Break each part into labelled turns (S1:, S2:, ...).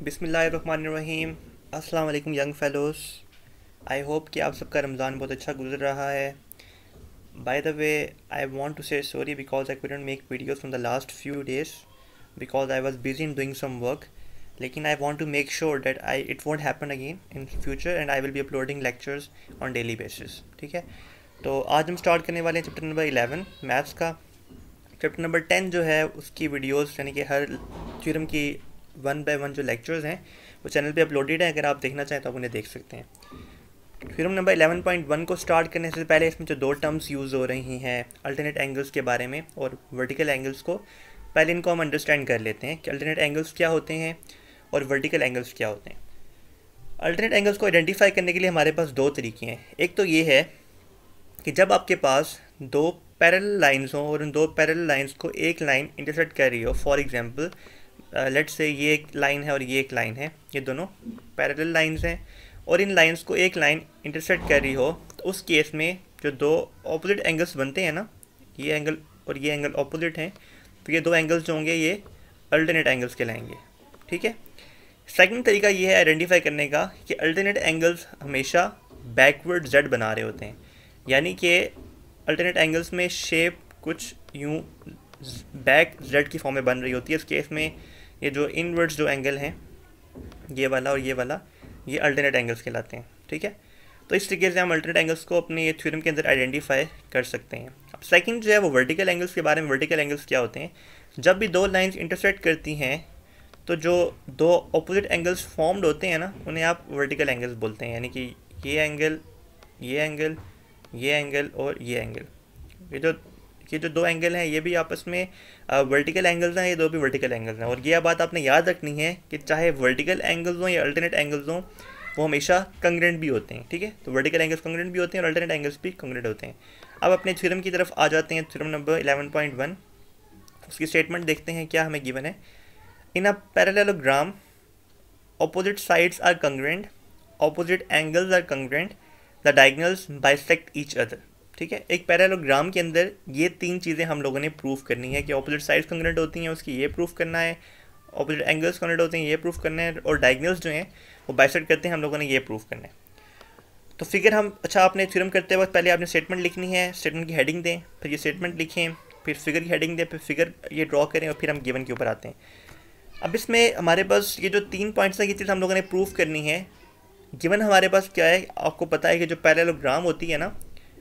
S1: बिस्मिल्लाहिर्रहमानिर्रहीम। अस्सलाम वालेकुम यंग फेलोज़। आई होप कि आप सबका रमज़ान बहुत अच्छा गुजर रहा है। By the way, I want to say sorry because I couldn't make videos from the last few days because I was busy in doing some work. लेकिन I want to make sure that it won't happen again in future and I will be uploading lectures on daily basis. ठीक है, तो आज हम start करने वाले हैं chapter number 11 maths का। चैप्टर नंबर 10 जो है उसकी वीडियोस यानी कि हर थ्योरम की 1 बाय 1 जो लेक्चर्स हैं वो चैनल पे अपलोडेड है। अगर आप देखना चाहें तो आप उन्हें देख सकते हैं। थ्योरम नंबर 11.1 को स्टार्ट करने से पहले इसमें जो दो टर्म्स यूज़ हो रही हैं अल्टरनेट एंगल्स के बारे में और वर्टिकल एंगल्स को, पहले इनको हम अंडरस्टैंड कर लेते हैं कि अल्टरनेट एंगल्स क्या होते हैं और वर्टिकल एंगल्स क्या होते हैं। अल्टरनेट एंगल्स को आइडेंटिफाई करने के लिए हमारे पास दो तरीके हैं। एक तो ये है कि जब आपके पास दो पैरेलल लाइंस हों और उन दो पैरेलल लाइंस को एक लाइन इंटरसेक्ट कर रही हो। फॉर एग्जांपल लेट्स से ये एक लाइन है और ये एक लाइन है, ये दोनों पैरेलल लाइंस हैं और इन लाइंस को एक लाइन इंटरसेक्ट कर रही हो, तो उस केस में जो दो ऑपोजिट एंगल्स बनते हैं ना, ये एंगल और ये एंगल ऑपोजिट हैं, तो ये दो एंगल्स जो होंगे ये अल्टरनेट एंगल्स कहलाएंगे। ठीक है, सेकंड तरीका ये है आइडेंटिफाई करने का कि अल्टरनेट एंगल्स हमेशा बैकवर्ड जेड बना रहे होते हैं, यानी कि अल्टरनेट एंगल्स में शेप कुछ यूँ बैक जेड की फॉर्म में बन रही होती है। इस केस में ये जो इनवर्ड्स जो एंगल हैं, ये वाला और ये वाला, ये अल्टरनेट एंगल्स कहलाते हैं। ठीक है, तो इस तरीके से हम अल्टरनेट एंगल्स को अपने ये थ्योरम के अंदर आइडेंटिफाई कर सकते हैं। अब सेकंड जो है वो वर्टिकल एंगल्स के बारे में। वर्टिकल एंगल्स क्या होते हैं? जब भी दो लाइंस इंटरसेक्ट करती हैं तो जो दो अपोजिट एंगल्स फॉर्म्ड होते हैं ना, उन्हें आप वर्टिकल एंगल्स बोलते हैं। यानी कि ये एंगल, ये एंगल, ये एंगल और ये एंगल, ये जो दो एंगल हैं ये भी आपस में वर्टिकल एंगल्स हैं, ये दो भी वर्टिकल एंगल्स हैं। और ये बात आपने याद रखनी है कि चाहे वर्टिकल एंगल्स हों या अल्टरनेट एंगल्स हों, वो हमेशा कंग्रेंट भी होते हैं। ठीक है, तो वर्टिकल एंगल्स कंग्रेंट भी होते हैं और अल्टरनेट एंगल्स भी कंग्रेंट होते हैं। अब अपने थ्योरम की तरफ आ जाते हैं। थ्योरम नंबर 11.1, उसकी स्टेटमेंट देखते हैं क्या हमें गिवन है। In a parallelogram opposite sides are congruent, opposite angles are congruent, the diagonals bisect each other। ठीक है, एक पैरेललोग्राम के अंदर ये तीन चीज़ें हम लोगों ने प्रूव करनी है कि ऑपोजिट साइड्स कॉन्ग्रुएंट होती हैं, उसकी ये प्रूफ करना है, ऑपोजिट एंगल्स कॉन्ग्रुएंट होते हैं ये प्रूफ करना है, और डायगोनल्स जो हैं वो बाइसेक्ट करते हैं, हम लोगों ने ये प्रूफ करना है। तो फिगर हम आपने थ्योरम करते वक्त पहले आपने स्टेटमेंट लिखनी है, स्टेटमेंट की हेडिंग दें, फिर ये स्टेटमेंट लिखें, फिर फिगर की हेडिंग दें, फिर फिगर ये ड्रॉ करें और फिर हम गिवन के ऊपर आते हैं। अब इसमें हमारे पास ये जो 3 पॉइंट्स हैं, ये चीज़ हम लोगों ने प्रूफ करनी है। गिवन हमारे पास क्या है, आपको पता है कि जो पैरेललोग्राम होती है ना,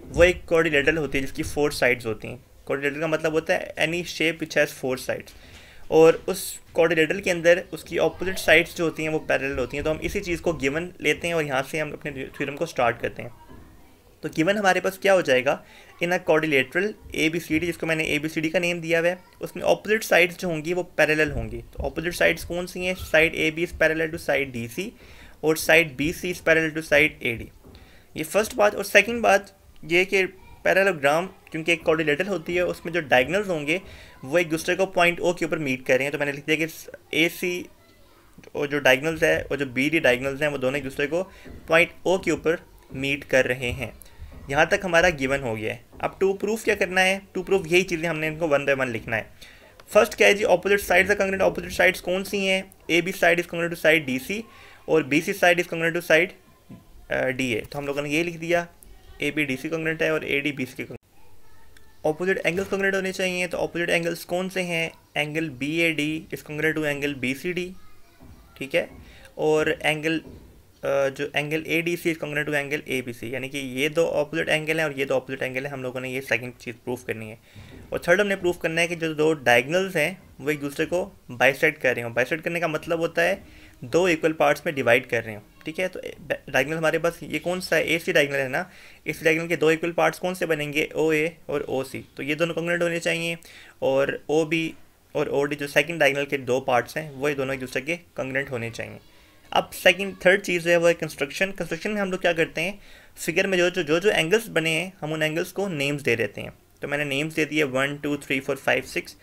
S1: वो एक क्वाड्रिलेटरल होती है जिसकी 4 साइड्स होती हैं। क्वाड्रिलेटरल का मतलब होता है any shape which has 4 sides, और उस क्वाड्रिलेटरल के अंदर उसकी ऑपोजिट साइड्स जो होती हैं वो पैरेलल होती हैं। तो हम इसी चीज़ को गिवन लेते हैं और यहाँ से हम अपने थ्योरम को स्टार्ट करते हैं। तो गिवन हमारे पास क्या हो जाएगा, इन अ क्वाड्रिलेटरल ABCD, जिसको मैंने ABCD का नेम दिया हुआ है, उसमें ऑपोजिट साइड्स जो होंगी वो पैरेलल होंगी। तो ऑपोजिट साइड्स कौन सी हैं? Side AB is parallel to side DC और side BC is parallel to side AD। ये फर्स्ट बात। और सेकंड बात ये कि पैरेललोग्राम क्योंकि एक क्वाड्रिलेटरल होती है, उसमें जो डायगोनल्स होंगे वो एक दूसरे को पॉइंट O के ऊपर मीट कर रहे हैं। तो मैंने लिख दिया कि AC और जो डायगोनल्स है और जो BD डायगोनल्स हैं वो दोनों एक दूसरे को पॉइंट O के ऊपर मीट कर रहे हैं। यहाँ तक हमारा गिवन हो गया है। अब टू प्रूफ क्या करना है? टू प्रूफ यही चीज़ें हमने इनको 1 बाय 1 लिखना है। फर्स्ट क्या है जी, opposite sides are congruent. Opposite sides कौन सी हैं? AB side is congruent to side DC और BC side is congruent to side DA। तो हम लोगों ने ये लिख दिया, AB DC कंग्रुएंट है और AD BC के कंग्रुएंट। ऑपोजिट एंगल्स कंग्रुएंट होने चाहिए। तो ऑपोजिट एंगल्स कौन से हैं? Angle BAD is congruent to angle BCD। ठीक है, और एंगल जो angle ADC is congruent to angle ABC, यानी कि ये दो ऑपोजिट एंगल हैं और ये दो ऑपोजिट एंगल हैं। हम लोगों ने ये सेकंड चीज़ प्रूफ करनी है। और थर्ड हमने प्रूफ करना है कि जो दो डायगोनल्स हैं वो एक दूसरे को बाइसेक्ट कर रहे हो। बाइसेक्ट करने का मतलब होता है दो इक्वल पार्ट्स में डिवाइड कर रहे हो। ठीक है, तो डायगोनल हमारे पास ये कौन सा है? AC डायगोनल है ना। इस डायगोनल के दो इक्वल पार्ट्स कौन से बनेंगे? OA और OC। तो ये दोनों कंग्रुएंट होने चाहिए। और OB और OD जो सेकंड डायगोनल के दो पार्ट्स हैं वो ये दोनों एक दूसरे के कंग्रुएंट होने चाहिए। अब थर्ड चीज़ है वो है कंस्ट्रक्शन। कंस्ट्रक्शन में हम लोग क्या करते हैं, फिगर में जो एंगल्स बने हैं हम उन एंगल्स को नेम्स दे देते हैं। तो मैंने नेम्स दे दिए 1 2 3 4 5 6।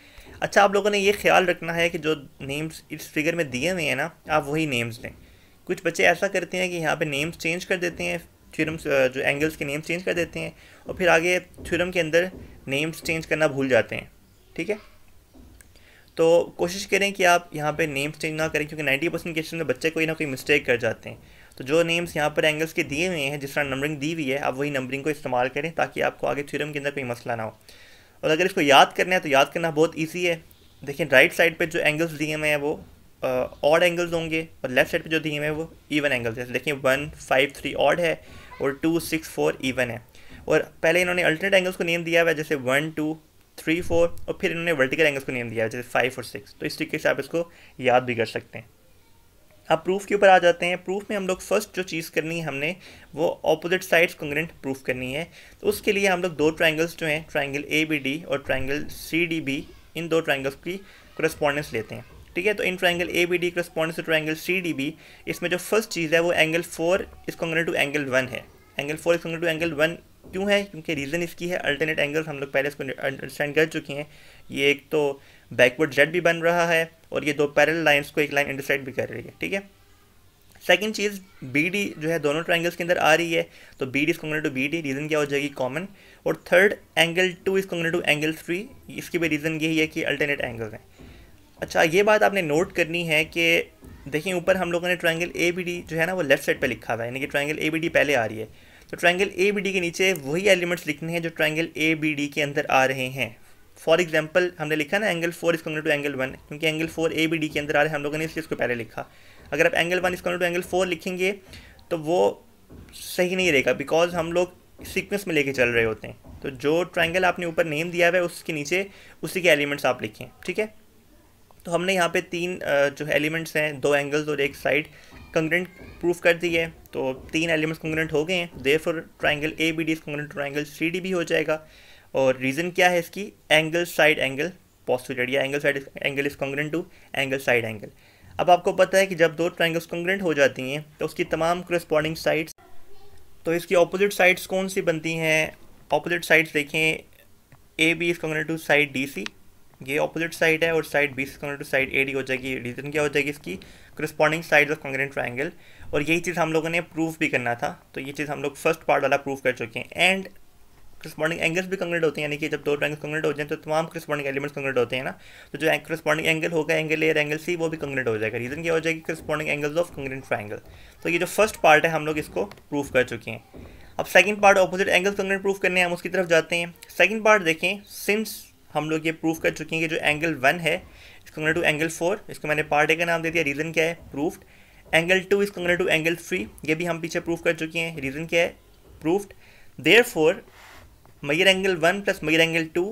S1: अच्छा, आप लोगों ने ये ख्याल रखना है कि जो नेम्स इस फिगर में दिए हुए हैं ना, आप वही नेम्स दें। कुछ बच्चे ऐसा करते हैं कि यहाँ पे नेम्स चेंज कर देते हैं, थ्योरम्स जो एंगल्स के नेम्स चेंज कर देते हैं और फिर आगे थ्योरम के अंदर नेम्स चेंज करना भूल जाते हैं। ठीक है, तो कोशिश करें कि आप यहाँ पे नेम्स चेंज ना करें, क्योंकि 90% केसेस में बच्चे कोई ना कोई मिस्टेक कर जाते हैं। तो जो नेम्स यहाँ पर एंगल्स के दिए हुए हैं, जिस तरह नंबरिंग दी हुई है, आप वही नंबरिंग को इस्तेमाल करें ताकि आपको आगे थ्योरम के अंदर कोई मसला ना हो। और अगर इसको याद करना है तो याद करना बहुत ईजी है। देखिए राइट साइड पर जो एंगल्स दिए हुए हैं वो ऑड एंगल्स होंगे, और लेफ्ट साइड पे जो दिए हुए हैं वो इवन एंगल्स है। देखिए 1 5 3 ऑड है और 2 6 4 इवन है। और पहले इन्होंने अल्टरनेट एंगल्स को नेम दिया हुआ है, जैसे 1 2 3 4, और फिर इन्होंने वर्टिकल एंगल्स को नेम दिया है जैसे 5 और 6। तो इस तरीके से आप इसको याद भी कर सकते हैं। अब प्रूफ के ऊपर आ जाते हैं। प्रूफ में हम लोग फर्स्ट जो चीज़ करनी है हमने, वो ऑपोजिट साइड्स कॉन्ग्रुएंट प्रूफ करनी है। तो उसके लिए हम लोग दो ट्राइंगल्स जो हैं, ट्राइंगल ABD और ट्राइंगल CDB, इन दो ट्राइंगल्स की कोरेस्पॉन्डेंस लेते हैं। ठीक है, तो इन triangle ABD correspondence to triangle CDB, इसमें जो फर्स्ट चीज़ है वो angle 4 is congruent to angle 1 है। Angle 4 is congruent to angle 1 क्यों है? क्योंकि रीज़न इसकी है अल्टरनेट एंगल्स, हम लोग पहले इसको अंडरस्टैंड कर चुके हैं। ये एक तो बैकवर्ड जेड भी बन रहा है और ये दो पैरेलल लाइंस को एक लाइन इंटरसेक्ट भी कर रही है। ठीक है, सेकंड चीज़ BD जो है दोनों ट्राइंगल्स के अंदर आ रही है, तो BD is congruent to BD, reason क्या हो जाएगी? कॉमन। और third angle 2 is congruent to angle 3, इसकी भी रीज़न यही है कि अल्टरनेट एंगल्स हैं। अच्छा, ये बात आपने नोट करनी है कि देखिए ऊपर हम लोगों ने ट्राइंगल ABD जो है ना वो लेफ्ट साइड पे लिखा हुआ है, यानी कि ट्राइंगल ABD पहले आ रही है। तो ट्राइंगल ABD के नीचे वही एलिमेंट्स लिखने हैं जो ट्राइंगल ABD के अंदर आ रहे हैं। फॉर एग्जांपल हमने लिखा ना angle 4 is congruent to angle 1, क्योंकि एंगल 4 ABD के अंदर आ रहे हैं, हम लोगों ने इसलिए इसको पहले लिखा। अगर आप angle 1 is congruent to angle 4 लिखेंगे तो वो सही नहीं रहेगा, बिकॉज हम लोग सीक्वेंस में लेके चल रहे होते हैं। तो जो ट्राइंगल आपने ऊपर नेम दिया हुआ है उसके नीचे उसी के एलिमेंट्स आप लिखें। ठीक है, तो हमने यहाँ पे तीन जो एलिमेंट्स हैं, दो एंगल्स और एक साइड, कॉन्ग्रुएंट प्रूफ कर दी है। तो तीन एलिमेंट्स कॉन्ग्रुएंट हो गए हैं, therefore triangle ABD is congruent to triangle CDB हो जाएगा। और रीज़न क्या है इसकी? एंगल साइड एंगल पोस्टीरियर, या angle side angle is congruent to angle side angle. अब आपको पता है कि जब दो ट्राइंगल्स कॉन्ग्रुएंट हो जाती हैं तो उसकी तमाम करस्पॉन्डिंग साइड्स, तो इसकी ऑपोजिट साइड्स कौन सी बनती हैं? ऑपोजिट साइड्स देखें, AB is congruent to side DC, ये ऑपोजिट साइड है, और side B is congruent to side AD हो जाएगी। रीज़न क्या हो जाएगी इसकी? Corresponding sides of congruent triangle. और यही चीज़ हम लोगों ने प्रूफ भी करना था, तो ये चीज़ हम लोग फर्स्ट पार्ट वाला प्रूफ कर चुके हैं। एंड करस्पॉन्डिंग एंगल्स भी कॉन्ग्रुएंट होते हैं, यानी कि जब दो ट्राइंगल्स कॉन्ग्रुएंट हो जाए तो तमाम करस्पॉन्डिंग एलिमेंट्स कॉन्ग्रुएंट होते हैं ना, तो जो करस्पॉन्डिंग एंगल होगा एंगल A और एंगल C वो भी कॉन्ग्रुएंट हो जाएगा। रीज़न क्या हो जाएगी? Corresponding angles of congruent triangle. तो ये जो फर्स्ट पार्ट है हम लोग इसको प्रूफ कर चुके हैं। अब second part opposite angles congruent proof करने हैं, हम उसकी तरफ जाते हैं। सेकंड पार्ट देखें, सिंस हम लोग ये प्रूफ कर चुके हैं कि जो एंगल 1 है इस कॉन्ग्रुएंट टू एंगल 4, इसको मैंने पार्ट ए का नाम दे दिया। रीज़न क्या है? Proofed. Angle 2 is congruent to angle 3, ये भी हम पीछे प्रूफ कर चुके हैं। रीज़न क्या है? Proofed. Therefore measure angle 1 plus measure angle 2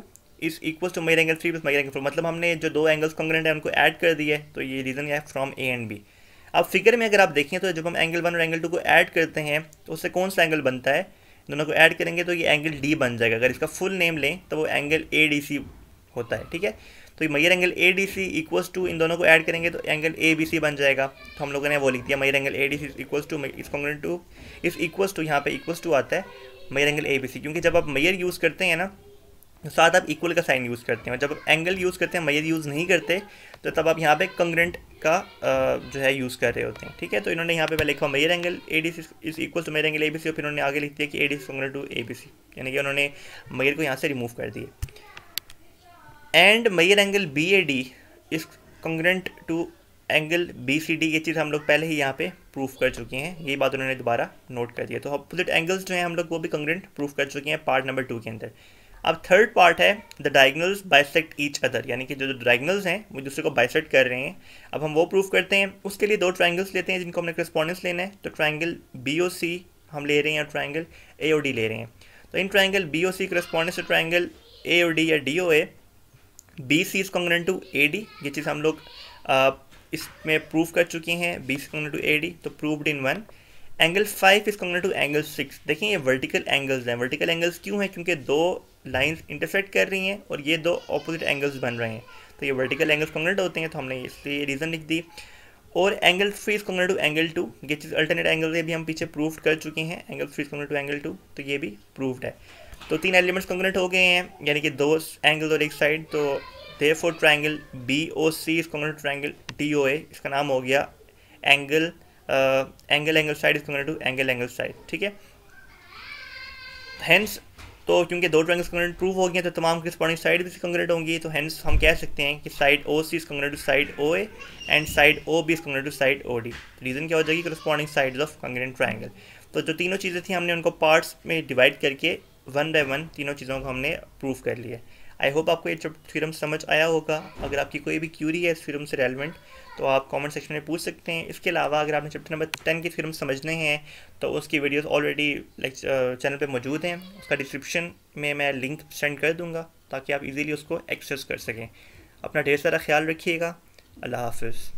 S1: is equal to measure angle 3 plus measure angle 4, मतलब हमने जो दो एंगल्स कॉन्ग्रुएंट है उनको ऐड कर दिया है। तो ये रीज़न है फ्रॉम A एंड B। अब फिगर में अगर आप देखें तो जब हम एंगल 1 और एंगल 2 को ऐड करते हैं तो उससे कौन सा एंगल बनता है? दोनों को ऐड करेंगे तो ये एंगल D बन जाएगा। अगर इसका फुल नेम लें तो वो एंगल ADC होता है। ठीक है, तो ये major angle ADC equals to, इन दोनों को ऐड करेंगे तो एंगल ABC बन जाएगा। तो हम लोगों ने वो लिख दिया, measure angle ADC equals to इस कॉन्ग्रुएंट टू इस इक्वल्स टू, यहाँ पे इक्वल्स टू आता है मेजर एंगल ABC, क्योंकि जब आप मेजर यूज़ करते हैं ना तो साथ आप इक्वल का साइन यूज़ करते हैं। जब आप एंगल यूज़ करते हैं, मेजर यूज़ नहीं करते, तो तब आप यहाँ पे कॉन्ग्रुएंट का जो है यूज़ कर रहे होते हैं। ठीक है, तो इन्होंने यहाँ पे पहले लिखा measure angle ADC is equal to measure angle ABC, और फिर उन्होंने आगे लिख दिया कि AD is congruent to ABC, यानी कि उन्होंने मेजर को यहाँ से रिमूव कर दिए। And measure angle BAD is congruent to angle BCD, ये चीज़ हम लोग पहले ही यहाँ पे प्रूफ कर चुके हैं, यही बात उन्होंने दोबारा नोट कर दिया। तो अपोजिट एंगल्स जो हैं हम लोग वो भी कॉन्ग्रुएंट प्रूफ कर चुके हैं पार्ट नंबर 2 के अंदर। अब थर्ड पार्ट है the diagonals bisect each other, यानी कि जो डायगोनल्स हैं वो दूसरे को बाइसेक्ट कर रहे हैं। अब हम वो प्रूफ करते हैं। उसके लिए दो ट्राइंगल्स लेते हैं जिनको हमने करस्पॉन्डेंस लेना है। तो ट्राइंगल BOC हम ले रहे हैं और ट्राइंगल AOD ले रहे हैं। तो इन triangle BOC correspondence to triangle AOD या DOA, BC is congruent to AD, ये चीज़ हम लोग इसमें प्रूफ कर चुके हैं। BC कॉन्ग्रुएंट टू AD, तो proved in 1। Angle 5 is congruent to angle 6। देखिए ये वर्टिकल एंगल्स हैं। वर्टिकल एंगल्स क्यों हैं? क्योंकि दो लाइंस इंटरसेक्ट कर रही हैं और ये दो ऑपोजिट एंगल्स बन रहे हैं, तो ये वर्टिकल एंगल्स कॉन्ग्रुएंट होते हैं, तो हमने इसलिए रीज़न लिख दी। और angle 3 is congruent to angle 2, ये चीज़ अल्टरनेट एंगल है, भी हम पीछे प्रूव कर चुके हैं। Angle 3 is congruent to angle 2, तो ये भी प्रूव्ड है। तो तीन एलिमेंट्स कॉन्ग्रुएंट हो गए हैं, यानी कि दो एंगल और एक साइड। तो therefore triangle BOC is congruent to triangle DOA, इसका नाम हो गया angle angle side is congruent to angle side. ठीक है, हेंस तो क्योंकि दो ट्रायंगल्स कॉन्ग्रुएंट प्रूव हो गए तो तमाम करस्पॉन्डिंग साइड भी कॉन्ग्रुएंट होंगी, तो हेंस हम कह सकते हैं कि side O C is congruent to side O A and side O B is congruent to side O D. Reason क्या हो जाएगी, corresponding sides of congruent triangle. तो जो तीनों चीज़ें थी हमने उनको पार्ट्स में डिवाइड करके वन बाय वन तीनों चीज़ों को हमने प्रूव कर लिया। आई होप आपको ये थ्योरम समझ आया होगा। अगर आपकी कोई भी क्यूरी है इस थ्योरम से रेलिवेंट तो आप कमेंट सेक्शन में पूछ सकते हैं। इसके अलावा अगर आपने चैप्टर नंबर 10 के थ्योरम समझने हैं तो उसकी वीडियोस ऑलरेडी चैनल पे मौजूद हैं, उसका डिस्क्रिप्शन में मैं लिंक सेंड कर दूंगा ताकि आप इजीली उसको एक्सेस कर सकें। अपना ढेर सारा ख्याल रखिएगा। अल्लाह हाफिज़।